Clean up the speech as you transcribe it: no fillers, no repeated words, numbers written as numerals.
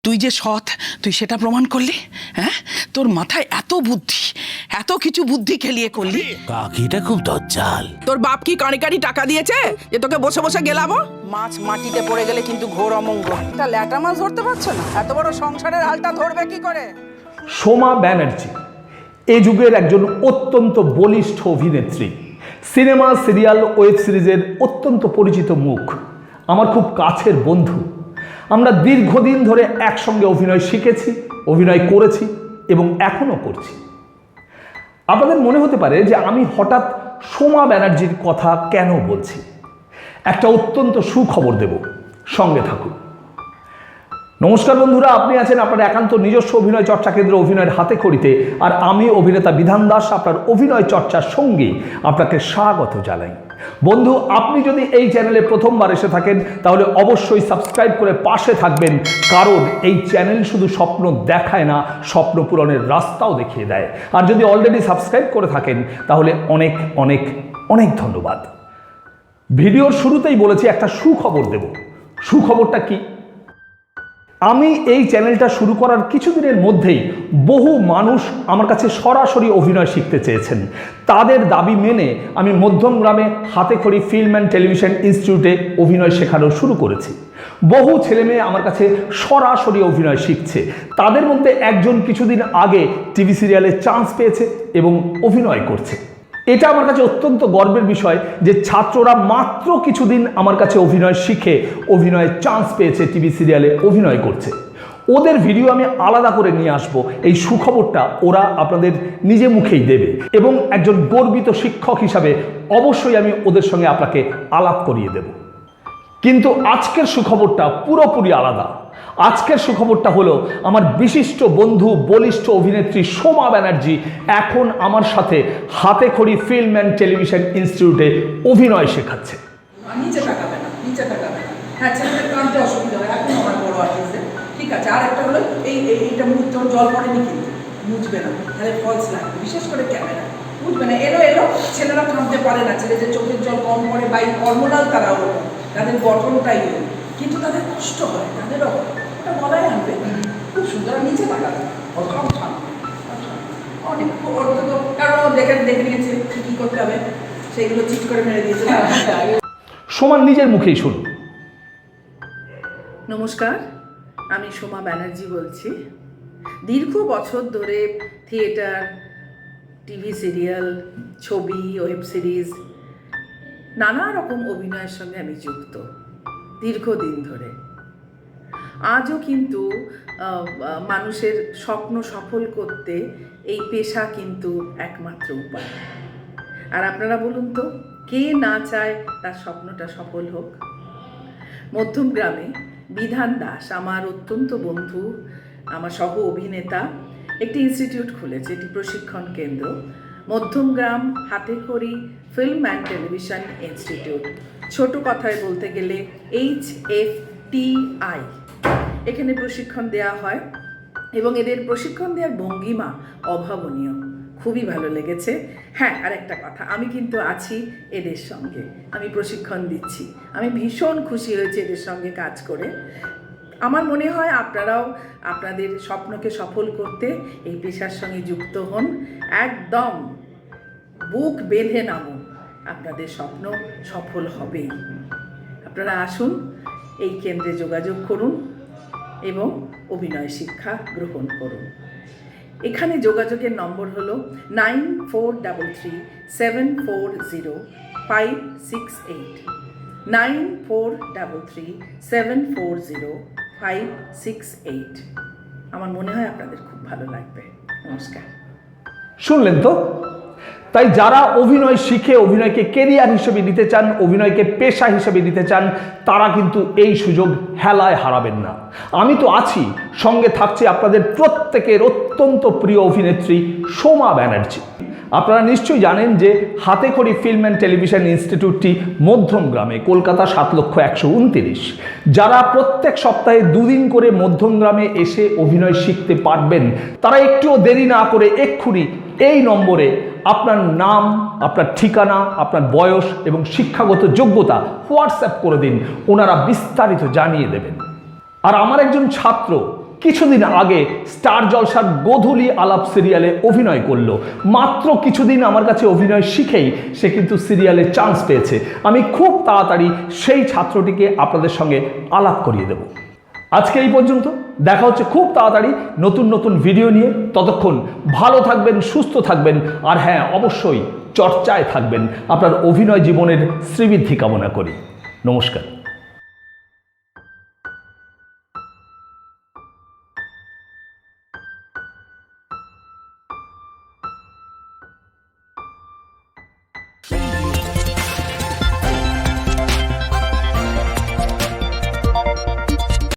তুই যে সৎ তুই সেটা প্রমাণ করলি। হ্যাঁ, তোর মাথায় এত বুদ্ধি, এত কিছু বুদ্ধি খেলিয়ে করলি। কাকিটা খুব দজ্জাল। তোর বাপ কি কাঁড়ি কাঁড়ি টাকা দিয়েছে যে তোকে বসে বসে গেলাবো? মাছ মাটিতে পড়ে গেলে কিন্তু ঘোর অমঙ্গল। তা ল্যাটা মাছ ধরতে পারছো না, এত বড় সংসারের হালটা ধরবে কি করে? সোমা ব্যানার্জি এ যুগের একজন অত্যন্ত বলিষ্ঠ অভিনেত্রী, সিনেমা, সিরিয়াল, ওয়েব সিরিজের অত্যন্ত পরিচিত মুখ, আমার খুব কাছের বন্ধু। আমরা দীর্ঘদিন ধরে একসঙ্গে অভিনয় শিখেছি, অভিনয় করেছি এবং এখনও করছি। আপনাদের মনে হতে পারে যে আমি হঠাৎ সোমা ব্যানার্জির কথা কেন বলছি। একটা অত্যন্ত সুখবর দেব, সঙ্গে থাকুন। নমস্কার বন্ধুরা, আপনি আছেন আপনার একান্ত নিজস্ব অভিনয় চর্চা কেন্দ্র অভিনয়ের হাতেখড়িতে, আর আমি অভিনেতা বিধান দাস আপনার অভিনয় চর্চার সঙ্গে আপনাকে স্বাগত জানাই। বন্ধু, আপনি যদি এই চ্যানেলে প্রথমবার এসে থাকেন তাহলে অবশ্যই সাবস্ক্রাইব করে পাশে থাকবেন, কারণ এই চ্যানেল শুধু স্বপ্ন দেখায় না, স্বপ্ন পূরণের রাস্তাও দেখিয়ে দেয়। আর যদি অলরেডি সাবস্ক্রাইব করে থাকেন তাহলে অনেক অনেক অনেক ধন্যবাদ। ভিডিওর শুরুতেই বলেছি একটা সুখবর দেব। সুখবরটা কি? আমি এই চ্যানেলটা শুরু করার কিছুদিনের মধ্যেই বহু মানুষ আমার কাছে সরাসরি অভিনয় শিখতে চেয়েছেন। তাদের দাবি মেনে আমি মধ্যমগ্রামে হাতেখড়ি ফিল্ম অ্যান্ড টেলিভিশন ইনস্টিটিউটে অভিনয় শেখানো শুরু করেছি। বহু ছেলেমেয়ে আমার কাছে সরাসরি অভিনয় শিখছে। তাদের মধ্যে একজন কিছুদিন আগে টিভি সিরিয়ালে চান্স পেয়েছে এবং অভিনয় করছে। এটা আমার কাছে অত্যন্ত গর্বের বিষয় যে ছাত্ররা মাত্র কিছুদিন আমার কাছে অভিনয় শিখে অভিনয়ের চান্স পেয়েছে, টিভি সিরিয়ালে অভিনয় করছে। ওদের ভিডিও আমি আলাদা করে নিয়ে আসব। এই সুখবরটা ওরা আপনাদের নিজে মুখেই দেবে এবং একজন গর্বিত শিক্ষক হিসাবে অবশ্যই আমি ওদের সঙ্গে আপনাকে আলাপ করিয়ে দেব। কিন্তু আজকের সুখবরটা পুরোপুরি আলাদা। আজকের সুখবরটা হলো আমার বিশিষ্ট বন্ধু, বলিষ্ঠ অভিনেত্রী সোমা ব্যানার্জি এখন আমার সাথে হাতেখড়ি ফিল্ম অ্যান্ড টেলিভিশন ইনস্টিটিউটে অভিনয় শেখাচ্ছে। নিচে তাকাবে না, নিচে তাকাবে না। হ্যাঁ, ছেলেদের কাঁদতে অসুবিধা হয়, এখন আমার বড় আর্টিস্টে ঠিক আছে। আর একটা হলো এইটা মুছতে জল পড়েনি, কিন্তু মুছবে না, তাহলে ফলস লাগবে, বিশেষ করে ক্যামেরা মুছবে না। এলো ছেলেরা কাঁদতে পারে না, ছেলেদের চোখের জল কম পড়ে বা হরমোনাল তারা ওরকম, তাদের গঠনটাই ওরকম, কিন্তু তাদের কষ্ট হয়, তাদেরও ওটা বলাই আনবে খুব সুন্দর। নিচে তাকাবে, অনেক কারণ দেখে নিয়েছে কী করতে হবে, সেইগুলো চিট করে মেরে দিয়েছে। সোমার নিজের মুখেই শুনুন। নমস্কার, আমি সোমা ব্যানার্জি বলছি। দীর্ঘ বছর ধরে থিয়েটার, টিভি সিরিয়াল, ছবি, ওয়েব সিরিজ, নানা রকম অভিনয়ের সঙ্গে আমি যুক্ত দীর্ঘদিন ধরে। আজও কিন্তু মানুষের স্বপ্ন সফল করতে এই পেশা কিন্তু একমাত্র উপায়। আর আপনারা বলুন তো, কে না চায় তার স্বপ্নটা সফল হোক? মধ্যমগ্রামে বিধান দাস, আমার অত্যন্ত বন্ধু, আমার সহ অভিনেতা, একটি ইনস্টিটিউট খুলেছে, একটি প্রশিক্ষণ কেন্দ্র, মধ্যমগ্রাম হাতেখড়ি ফিল্ম অ্যান্ড টেলিভিশন ইনস্টিটিউট। ছোট কথায় বলতে গেলে HFTI। এখানে প্রশিক্ষণ দেওয়া হয় এবং এদের প্রশিক্ষণ দেওয়ার ভঙ্গিমা অভাবনীয়, খুবই ভালো লেগেছে। হ্যাঁ, আর একটা কথা, আমি কিন্তু আছি এদের সঙ্গে, আমি প্রশিক্ষণ দিচ্ছি। আমি ভীষণ খুশি হয়েছি এদের সঙ্গে কাজ করে। আমার মনে হয় আপনারাও আপনাদের স্বপ্নকে সফল করতে এই পেশার সঙ্গে যুক্ত হন। একদম বুক বেঁধে নামুন, আপনাদের স্বপ্ন সফল হবেই। আপনারা আসুন, এই কেন্দ্রে যোগাযোগ করুন এবং অভিনয় শিক্ষা গ্রহণ করুন। এখানে যোগাযোগের নম্বর হলো 9433740568, 9433740568। আমার মনে হয় আপনাদের খুব ভালো লাগবে। নমস্কার। শুনলেন তো? তাই যারা অভিনয় শিখে অভিনয়কে কেরিয়ার হিসেবে নিতে চান, অভিনয়কে পেশা হিসেবে নিতে চান, তারা কিন্তু এই সুযোগ হেলায় হারাবেন না। আমি তো আছি, সঙ্গে থাকছে আপনাদের প্রত্যেকের অত্যন্ত প্রিয় অভিনেত্রী সোমা ব্যানার্জি। আপনারা নিশ্চয়ই জানেন যে হাতেখড়ি ফিল্ম অ্যান্ড টেলিভিশন ইনস্টিটিউটটি মধ্যমগ্রামে, কলকাতা 7,129,। যারা প্রত্যেক সপ্তাহে 2 দিন করে মধ্যমগ্রামে এসে অভিনয় শিখতে পারবেন, তারা একটুও দেরি না করে এক্ষুনি এই নম্বরে আপনার নাম, আপনার ঠিকানা, আপনার বয়স এবং শিক্ষাগত যোগ্যতা হোয়াটসঅ্যাপ করে দিন, ওনারা বিস্তারিত জানিয়ে দেবেন। আর আমার একজন ছাত্র কিছুদিন আগে স্টার জলসার গোধূলি আলাপ সিরিয়ালে অভিনয় করলো। মাত্র কিছুদিন আমার কাছে অভিনয় শিখেই সে কিন্তু সিরিয়ালে চান্স পেয়েছে। আমি খুব তাড়াতাড়ি সেই ছাত্রটিকে আপনাদের সঙ্গে আলাপ করিয়ে দেব। আজকে এই পর্যন্ত, দেখা হচ্ছে খুব তাড়াতাড়ি নতুন নতুন ভিডিও নিয়ে। ততক্ষণ ভালো থাকবেন, সুস্থ থাকবেন, আর হ্যাঁ, অবশ্যই চর্চায় থাকবেন। আপনার অভিনয় জীবনের শ্রীবৃদ্ধি কামনা করি। নমস্কার।